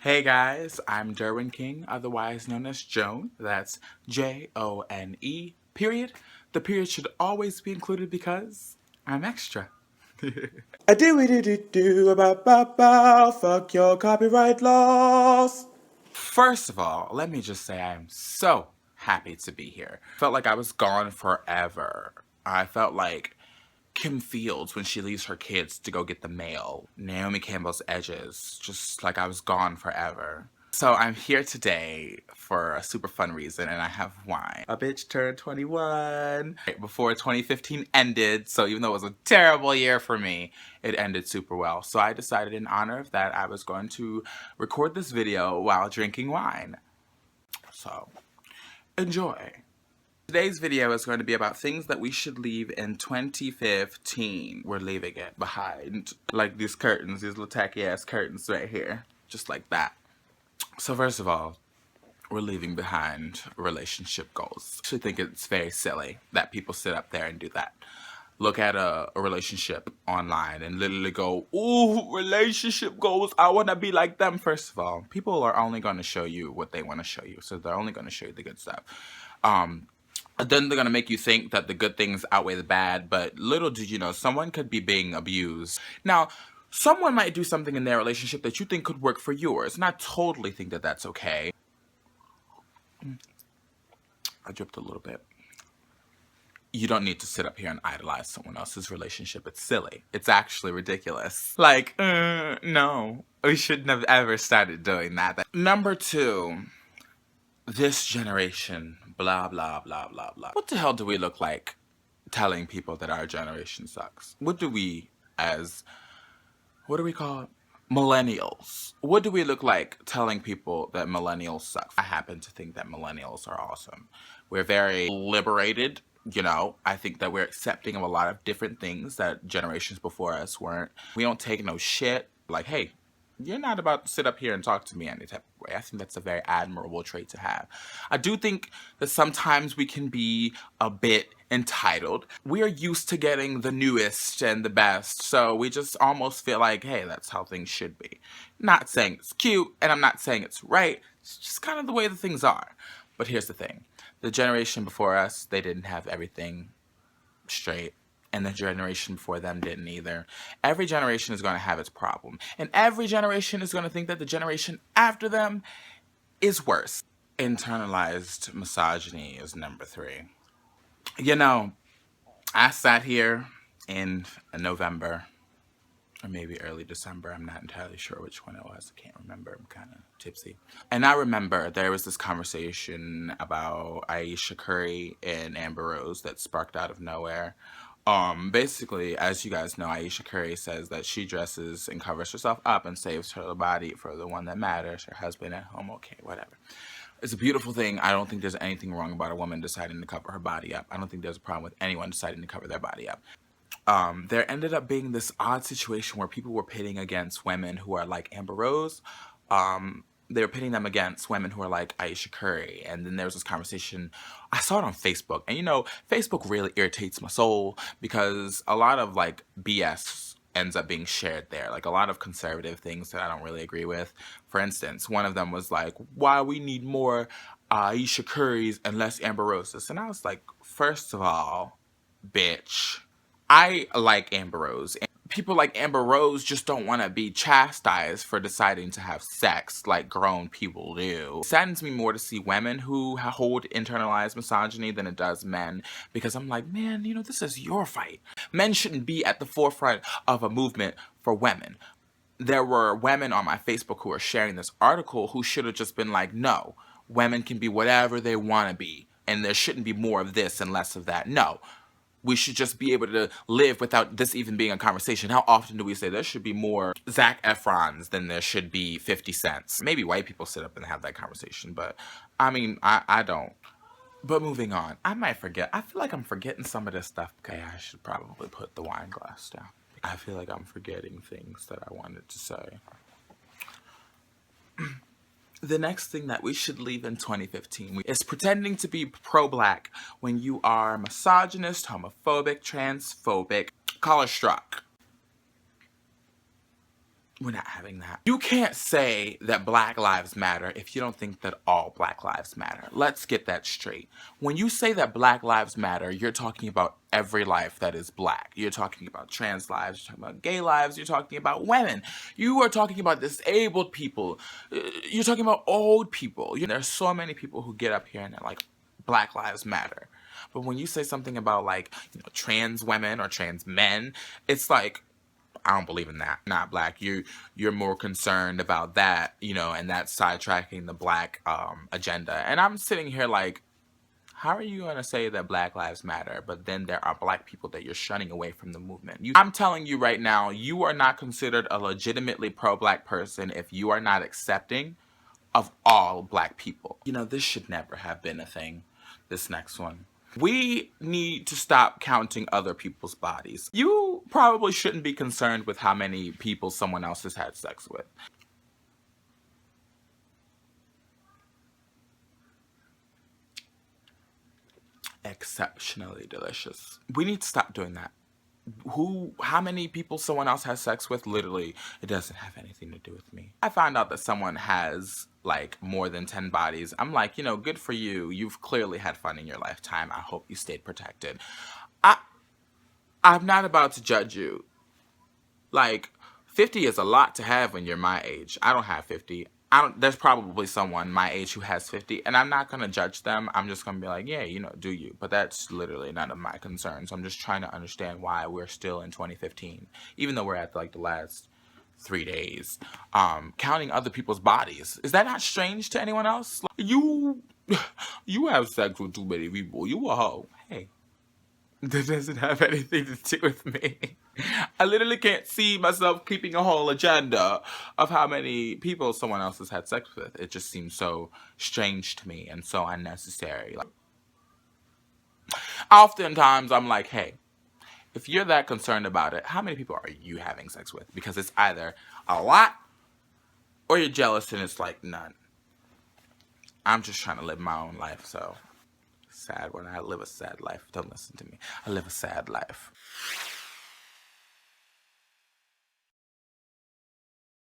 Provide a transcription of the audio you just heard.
Hey guys, I'm Derwin King, otherwise known as Joan. That's Jone, period. The period should always be included because I'm extra. I do about fuck your copyright laws. First of all, let me just say I am so happy to be here. Felt like I was gone forever. I felt like Kim Fields when she leaves her kids to go get the mail. Naomi Campbell's Edges, just like I was gone forever. So I'm here today for a super fun reason, and I have wine. A bitch turned 21 before 2015 ended, so even though it was a terrible year for me, it ended super well. So I decided in honor of that, I was going to record this video while drinking wine. So, enjoy. Today's video is going to be about things that we should leave in 2015. We're leaving it behind. Like these curtains, these little tacky ass curtains right here. Just like that. So first of all, we're leaving behind relationship goals. I actually think it's very silly that people sit up there and do that. Look at a relationship online and literally go, ooh, relationship goals, I want to be like them. First of all, people are only going to show you what they want to show you. So they're only going to show you the good stuff. Then they're going to make you think that the good things outweigh the bad, but little did you know, someone could be being abused. Now, someone might do something in their relationship that you think could work for yours, and I totally think that that's okay. I dripped a little bit. You don't need to sit up here and idolize someone else's relationship. It's silly. It's actually ridiculous. Like, no. We shouldn't have ever started doing that. Number two, this generation, blah, blah, blah, blah, blah. What the hell do we look like telling people that our generation sucks? What do we what do we call it? Millennials. What do we look like telling people that millennials suck? I happen to think that millennials are awesome. We're very liberated, you know. I think that we're accepting of a lot of different things that generations before us weren't. We don't take no shit. Like, hey, you're not about to sit up here and talk to me any type of way. I think that's a very admirable trait to have. I do think that sometimes we can be a bit entitled. We are used to getting the newest and the best, so we just almost feel like, hey, that's how things should be. Not saying it's cute, and I'm not saying it's right. It's just kind of the way the things are. But here's the thing. The generation before us, they didn't have everything straight. And the generation before them didn't either. Every generation is going to have its problem. And every generation is going to think that the generation after them is worse. Internalized misogyny is number 3. You know, I sat here in November, or maybe early December. I'm not entirely sure which one it was. I can't remember. I'm kind of tipsy. And I remember there was this conversation about Ayesha Curry and Amber Rose that sparked out of nowhere. Basically, as you guys know, Ayesha Curry says that she dresses and covers herself up and saves her body for the one that matters, her husband at home, okay, whatever. It's a beautiful thing. I don't think there's anything wrong about a woman deciding to cover her body up. I don't think there's a problem with anyone deciding to cover their body up. There ended up being this odd situation where people were pitting against women who are like Amber Rose. They were pitting them against women who are like Ayesha Curry. And then there was this conversation. I saw it on Facebook. And you know, Facebook really irritates my soul because a lot of like BS ends up being shared there. Like a lot of conservative things that I don't really agree with. For instance, one of them was like, why we need more Ayesha Currys and less Amber Roses. And I was like, first of all, bitch, I like Amber Rose. People like Amber Rose just don't want to be chastised for deciding to have sex like grown people do. It saddens me more to see women who hold internalized misogyny than it does men, because I'm like, man, you know, this is your fight. Men shouldn't be at the forefront of a movement for women. There were women on my Facebook who were sharing this article who should have just been like, no, women can be whatever they want to be, and there shouldn't be more of this and less of that. No. We should just be able to live without this even being a conversation. How often do we say there should be more Zac Efrons than there should be 50 Cents? Maybe white people sit up and have that conversation, but I mean, I don't. But moving on, I might forget. I feel like I'm forgetting some of this stuff. Okay, I should probably put the wine glass down. I feel like I'm forgetting things that I wanted to say. The next thing that we should leave in 2015 is pretending to be pro-black when you are misogynist, homophobic, transphobic, color struck. We're not having that. You can't say that Black Lives Matter if you don't think that all Black Lives matter. Let's get that straight. When you say that Black Lives Matter, you're talking about every life that is Black. You're talking about trans lives, you're talking about gay lives, you're talking about women. You are talking about disabled people. You're talking about old people. There's so many people who get up here and they're like, Black Lives Matter. But when you say something about like, trans women or trans men, it's like, I don't believe in that. Not Black. You're more concerned about that, and that's sidetracking the Black agenda. And I'm sitting here like, how are you gonna say that Black Lives Matter, but then there are Black people that you're shunning away from the movement? I'm telling you right now, you are not considered a legitimately pro-Black person if you are not accepting of all Black people. This should never have been a thing. This next one. We need to stop counting other people's bodies. You probably shouldn't be concerned with how many people someone else has had sex with. Exceptionally delicious. We need to stop doing that. How many people someone else has sex with, literally, it doesn't have anything to do with me. I find out that someone has like more than 10 bodies. I'm like, good for you. You've clearly had fun in your lifetime. I hope you stayed protected. I'm not about to judge you. Like, 50 is a lot to have when you're my age. I don't have 50. There's probably someone my age who has 50, and I'm not gonna judge them. I'm just gonna be like, yeah, do you? But that's literally none of my concerns. I'm just trying to understand why we're still in 2015, even though we're at like the last 3 days, counting other people's bodies. Is that not strange to anyone else? Like, you have sex with too many people. You a hoe. Hey. That doesn't have anything to do with me. I literally can't see myself keeping a whole agenda of how many people someone else has had sex with. It just seems so strange to me and so unnecessary. Like, oftentimes I'm like, hey, if you're that concerned about it, how many people are you having sex with? Because it's either a lot or you're jealous and it's like none. I'm just trying to live my own life, so sad when I live a sad life. Don't listen to me. I live a sad life.